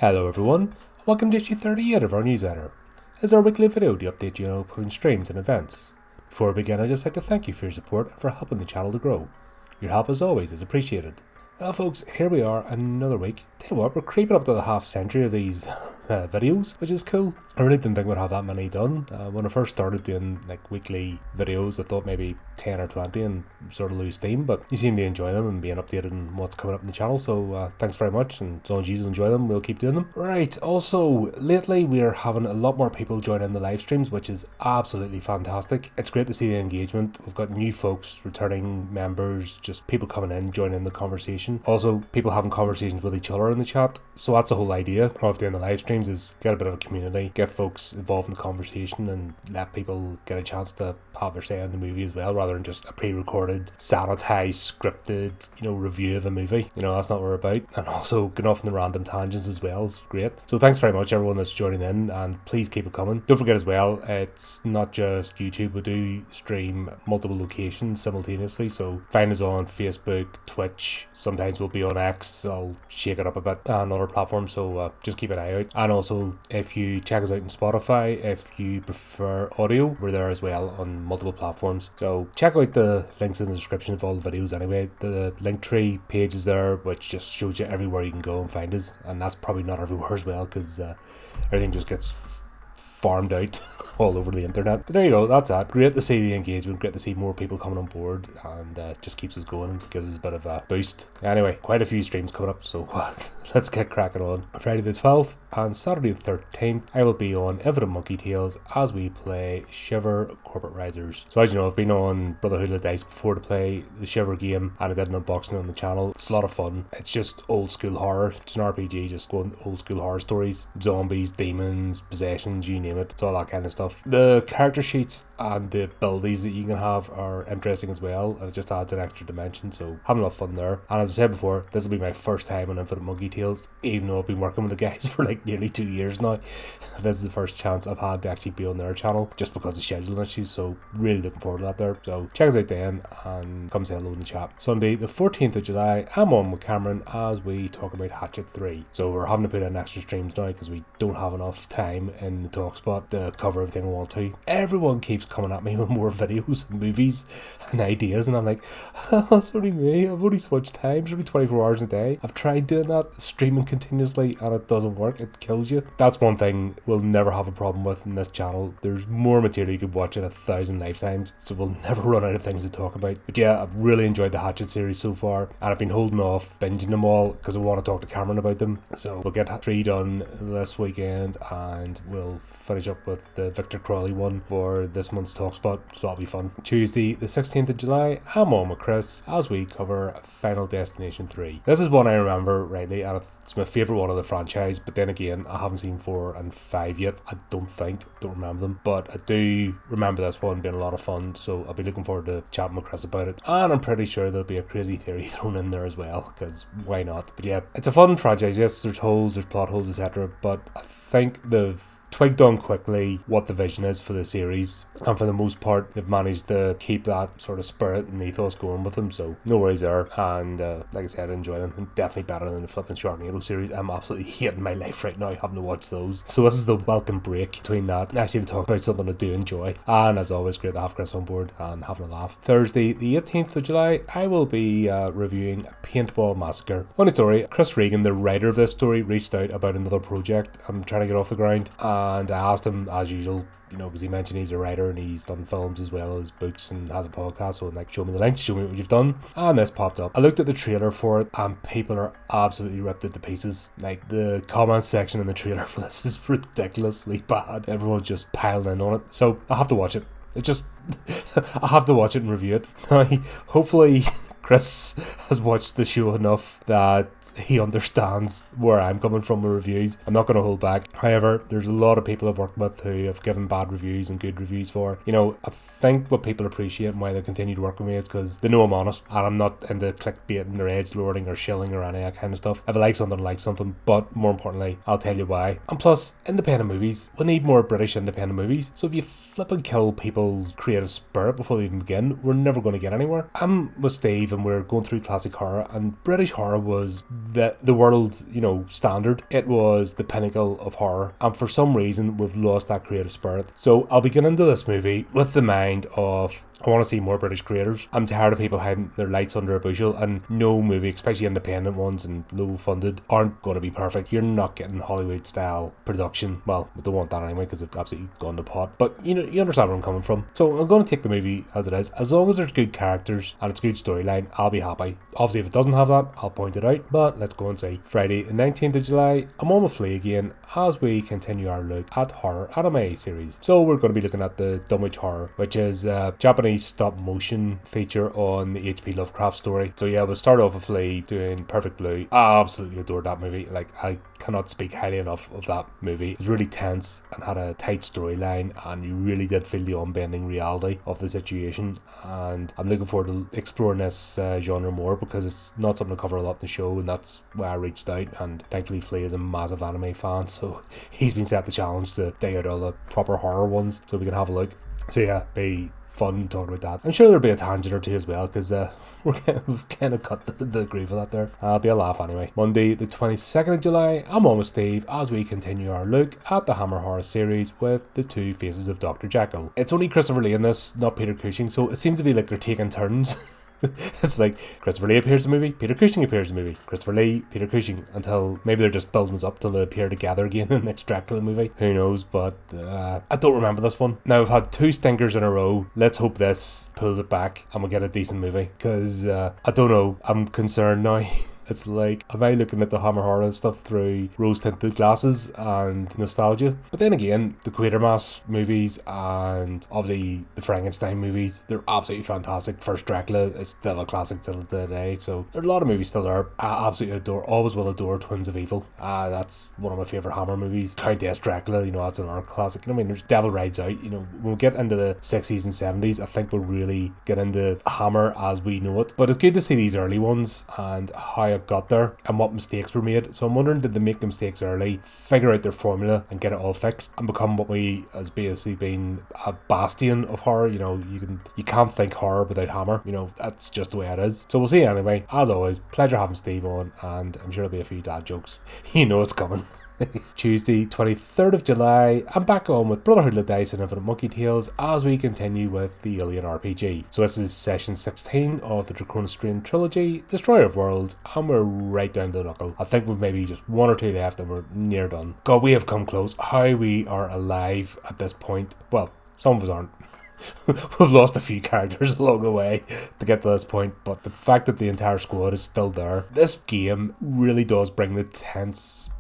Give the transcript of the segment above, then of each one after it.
Hello everyone, welcome to issue 38 of our newsletter. This is our weekly video to update you on upcoming streams and events. Before we begin, I'd just like to thank you for your support and for helping the channel to grow. Your help as always is appreciated. Well folks, here we are another week. Tell you what, we're creeping up to the half century of these videos, which is cool. I really didn't think we'd have that many done. When I first started doing like weekly videos, I thought maybe 10 or 20 and sort of lose steam, but you seem to enjoy them and being updated on what's coming up in the channel, so thanks very much, and as long as you enjoy them, we'll keep doing them. Right, also, lately we're having a lot more people join in the live streams, which is absolutely fantastic. It's great to see the engagement. We've got new folks, returning members, just people coming in, joining the conversation. Also, people having conversations with each other in the chat, so that's the whole idea of doing the live streams, is get a bit of a community, get folks involved in the conversation and let people get a chance to have their say in the movie as well, rather than just a pre-recorded, sanitized, scripted, review of a movie. That's not what we're about. And also getting off on the random tangents as well is great. So thanks very much everyone that's joining in, and please keep it coming. Don't forget as well, it's not just YouTube. We do stream multiple locations simultaneously, so find us on Facebook, Twitch, sometimes we'll be on X. I'll shake it up a bit on other platforms, so just keep an eye out. And also, if you check us out on Spotify, if you prefer audio, we're there as well on multiple platforms. So check out the links in the description of all the videos anyway. The Linktree page is there, which just shows you everywhere you can go and find us, and that's probably not everywhere as well, because everything just gets farmed out all over the internet. But there you go, that's that. Great to see the engagement, great to see more people coming on board, and just keeps us going and gives us a bit of a boost. Anyway, quite a few streams coming up, so let's get cracking on. Friday the 12th and Saturday the 13th, I will be on Infinite Monkey Tales as we play Shiver Corporate Risers. So as you know, I've been on Brotherhood of the Dice before to play the Shiver game, and I did an unboxing on the channel. It's a lot of fun. It's just old school horror. It's an RPG, just going old school horror stories. Zombies, demons, possessions, you name it. It's all that kind of stuff. The character sheets and the abilities that you can have are interesting as well, and it just adds an extra dimension, so having a lot of fun there. And as I said before, this will be my first time on Infinite Monkey Tales, even though I've been working with the guys for like nearly 2 years now. This is the first chance I've had to actually be on their channel, just because of scheduling issues, so really looking forward to that there. So check us out then, and come say hello in the chat. Sunday the 14th of July, I'm on with Cameron as we talk about Hatchet 3. So we're having to put in extra streams now because we don't have enough time in the talk spot to cover everything we want to. Everyone keeps coming at me with more videos, movies and ideas, and I'm like, it's only me, I've only so much time, it's only 24 hours a day. I've tried doing that, streaming continuously, and it doesn't work. It kills you. That's one thing we'll never have a problem with in this channel. There's more material you could watch in 1,000 lifetimes, so we'll never run out of things to talk about. But yeah, I've really enjoyed the Hatchet series so far, and I've been holding off binging them all because I want to talk to Cameron about them. So we'll get 3 done this weekend, and we'll finish up with the Victor Crawley one for this month's talk spot, so that'll be fun. Tuesday the 16th of July, I'm on with Chris as we cover Final Destination 3. This is one I remember rightly, and it's my favourite one of the franchise, but then again, I haven't seen 4 and 5 yet. I don't remember them, but I do remember this one being a lot of fun, so I'll be looking forward to chatting with Chris about it. And I'm pretty sure there'll be a crazy theory thrown in there as well, because why not? But yeah, it's a fun franchise. Yes, there's holes, there's plot holes, etc., but I think they've twigged on quickly what the vision is for the series, and for the most part they've managed to keep that sort of spirit and ethos going with them, so no worries there. And like I said, I enjoy them, and definitely better than the flipping Sharknado series. I'm absolutely hating my life right now having to watch those, so this is the welcome break between that and actually to talk about something I do enjoy. And as always, great to have Chris on board and having a laugh. Thursday the 18th of July, I will be reviewing Paintball Massacre. Funny story, Chris Regan, the writer of this story, reached out about another project I'm trying to get off the ground, and I asked him, as usual, because he mentioned he's a writer and he's done films as well as books and has a podcast, so like, show me the link, show me what you've done. And this popped up. I looked at the trailer for it, and people are absolutely ripped it to pieces. Like, the comment section in the trailer for this is ridiculously bad. Everyone's just piling in on it, so I have to watch it. I have to watch it and review it. Hopefully Chris has watched the show enough that he understands where I'm coming from with reviews. I'm not going to hold back. However, there's a lot of people I've worked with who have given bad reviews and good reviews for. I think what people appreciate and why they continue to work with me is because they know I'm honest, and I'm not into clickbaiting or edgelording or shilling or any of that kind of stuff. If I like something, I like something, but more importantly, I'll tell you why. And plus, independent movies, we need more British independent movies. So if you flip and kill people's creative spirit before they even begin, we're never going to get anywhere. I'm with Steve even we're going through classic horror, and British horror was the world, standard. It was the pinnacle of horror, and for some reason we've lost that creative spirit. So I'll be getting into this movie with the mind of, I want to see more British creators. I'm tired of people hiding their lights under a bushel, and no movie, especially independent ones and low funded, aren't going to be perfect. You're not getting Hollywood style production. Well, we don't want that anyway because they've absolutely gone to pot. But you understand where I'm coming from. So I'm going to take the movie as it is. As long as there's good characters and it's a good storyline, I'll be happy. Obviously, if it doesn't have that, I'll point it out. But let's go and see. Friday the 19th of July, I'm on with Flea again as we continue our look at horror anime series. So we're going to be looking at the Dunwich Horror, which is a Japanese stop motion feature on the H.P. Lovecraft story. So yeah, we'll start off with Flea doing Perfect Blue. I absolutely adored that movie. Like, I cannot speak highly enough of that movie. It was really tense and had a tight storyline, and you really did feel the unbending reality of the situation. And I'm looking forward to exploring this genre more because it's not something to cover a lot in the show, and that's why I reached out. And thankfully Flea is a massive anime fan, so he's been set the challenge to dig out all the proper horror ones so we can have a look. So yeah, be fun talking about that. I'm sure there'll be a tangent or two as well because we've kind of cut the groove of that there. It'll be a laugh anyway. Monday the 22nd of July, I'm on with Steve as we continue our look at the Hammer horror series with the two faces of Dr. Jekyll. It's only Christopher Lee in this, not Peter Cushing, so it seems to be like they're taking turns. It's like Christopher Lee appears in the movie, Peter Cushing appears in the movie, Christopher Lee, Peter Cushing, until maybe they're just building us up till they appear together again in the next Dracula movie. Who knows? But I don't remember this one. Now, we've had two stinkers in a row. Let's hope this pulls it back and we'll get a decent movie, because I don't know, I'm concerned now. It's like, am I looking at the Hammer horror stuff through rose-tinted glasses and nostalgia? But then again, the Quatermass movies and obviously the Frankenstein movies, they're absolutely fantastic. First Dracula is still a classic till today, so there are a lot of movies still there. I absolutely adore, always will adore Twins of Evil. That's one of my favourite Hammer movies. Countess Dracula, that's another classic. I mean, there's Devil Rides Out. When we get into the 60s and 70s, I think we'll really get into Hammer as we know it. But it's good to see these early ones and how it got there and what mistakes were made. So I'm wondering, did they make the mistakes early, figure out their formula and get it all fixed and become what we has basically been a bastion of horror? You can't think horror without Hammer. That's just the way it is. So we'll see anyway. As always, pleasure having Steve on, and I'm sure there'll be a few dad jokes. It's coming. Tuesday 23rd of July, I'm back on with Brotherhood of Dice and Infinite Monkey Tales as we continue with the Alien RPG. So this is session 16 of the Dracona Strain trilogy, Destroyer of Worlds, and we're right down to the knuckle. I think we've maybe just one or two left and we're near done. God, we have come close. How we are alive at this point. Well, some of us aren't. We've lost a few characters along the way to get to this point, but the fact that the entire squad is still there, this game really does bring the tense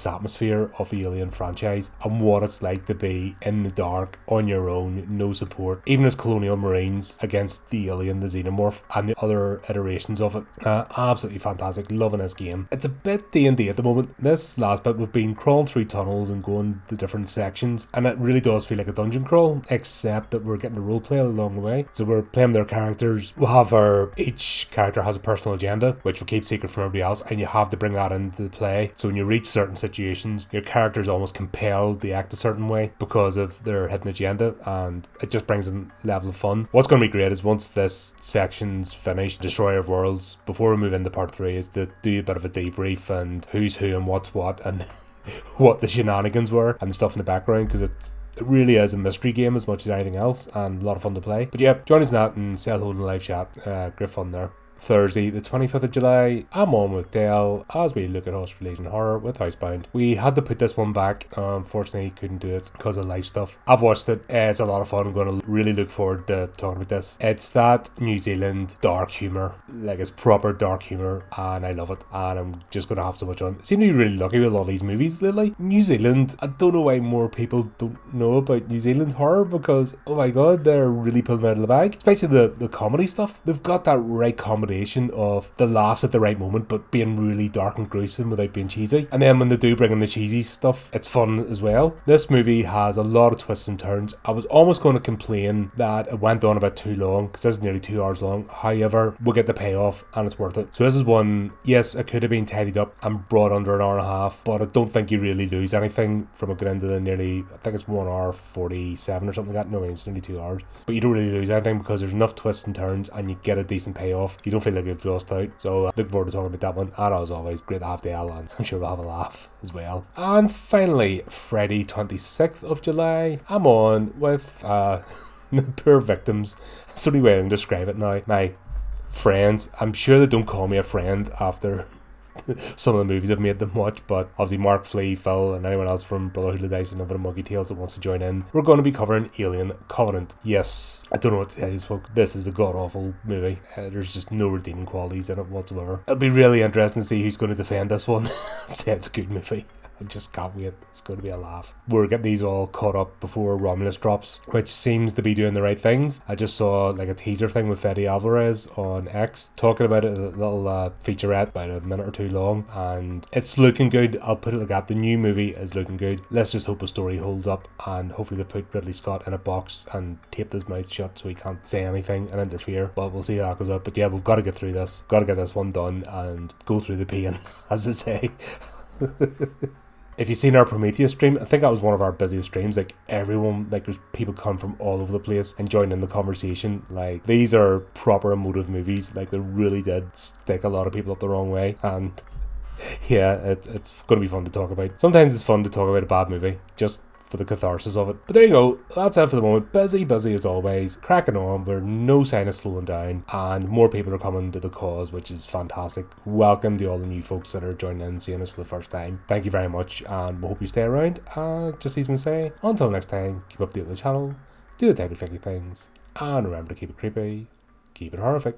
atmosphere of the Alien franchise and what it's like to be in the dark on your own, no support, even as colonial marines against the alien, the xenomorph, and the other iterations of it. Absolutely fantastic, loving this game. It's a bit D&D at the moment. This last bit we've been crawling through tunnels and going to different sections, and it really does feel like a dungeon crawl, except that we're getting to roleplay along the way. So we're playing their characters. Each character has a personal agenda which we keep secret from everybody else, and you have to bring that into the play. So when you reach certain situations, your character is almost compelled to act a certain way because of their hidden agenda, and it just brings a level of fun. What's going to be great is once this section's finished, Destroyer of Worlds, before we move into part 3, is to do a bit of a debrief and who's who and what's what and what the shenanigans were and stuff in the background, because it really is a mystery game as much as anything else and a lot of fun to play. But yeah, join us in that and Cell Holding live chat. Great fun there. Thursday the 25th of July, I'm on with Dale as we look at Australasian horror with Housebound. We had to put this one back, unfortunately couldn't do it because of life stuff. I've watched it, it's a lot of fun. I'm going to really look forward to talking about this. It's that New Zealand dark humour, like it's proper dark humour, and I love it, and I'm just going to have so much fun. I seem to be really lucky with all these movies lately. New Zealand, I don't know why more people don't know about New Zealand horror, because oh my god, they're really pulling out of the bag, especially the comedy stuff. They've got that right comedy combination of the laughs at the right moment, but being really dark and gruesome without being cheesy. And then when they do bring in the cheesy stuff, it's fun as well. This movie has a lot of twists and turns. I was almost going to complain that it went on a bit too long, because this is nearly 2 hours long. However, we'll get the payoff and it's worth it. So this is one, yes, it could have been tidied up and brought under an hour and a half, but I don't think you really lose anything from it getting into the nearly, I think it's 1 hour 47 or something like that. No, it's nearly 2 hours. But you don't really lose anything because there's enough twists and turns and you get a decent payoff. You don't feel like you've lost out. So looking forward to talking about that one. And as always, great to have Dale, and I'm sure we'll have a laugh as well. And finally, Friday 26th of July, I'm on with the poor victims. That's the only way I can describe it now. My friends, I'm sure they don't call me a friend after some of the movies I've made them watch, but obviously Mark, Flea, Phil, and anyone else from Brotherhood of Dice and Over the Monkey Tales that wants to join in, we're going to be covering Alien Covenant. Yes, I don't know what to tell you, folks. This is a god-awful movie. There's just no redeeming qualities in it whatsoever. It'll be really interesting to see who's going to defend this one. Say it's a good movie. I just can't wait. It's going to be a laugh. We're getting these all caught up before Romulus drops, which seems to be doing the right things. I just saw like a teaser thing with Fede Alvarez on X talking about it, a little featurette about a minute or two long, and it's looking good. I'll put it like that. The new movie is looking good. Let's just hope the story holds up, and hopefully they put Ridley Scott in a box and taped his mouth shut so he can't say anything and interfere, but we'll see how that goes out. But yeah, we've got to get through this. Got to get this one done and go through the pain, as they say. If you've seen our Prometheus stream, I think that was one of our busiest streams. Like everyone, like there's people come from all over the place and join in the conversation. Like these are proper emotive movies. Like they really did stick a lot of people up the wrong way. And yeah, it's going to be fun to talk about. Sometimes it's fun to talk about a bad movie, just for the catharsis of it. But there you go, that's it for the moment. Busy as always, cracking on. We're no sign of slowing down, and more people are coming to the cause, which is fantastic. Welcome to all the new folks that are joining in and seeing us for the first time. Thank you very much, and we hope you stay around. Just as we say, until next time, keep updated with the channel, do the type of tricky things, and remember to keep it creepy, keep it horrific.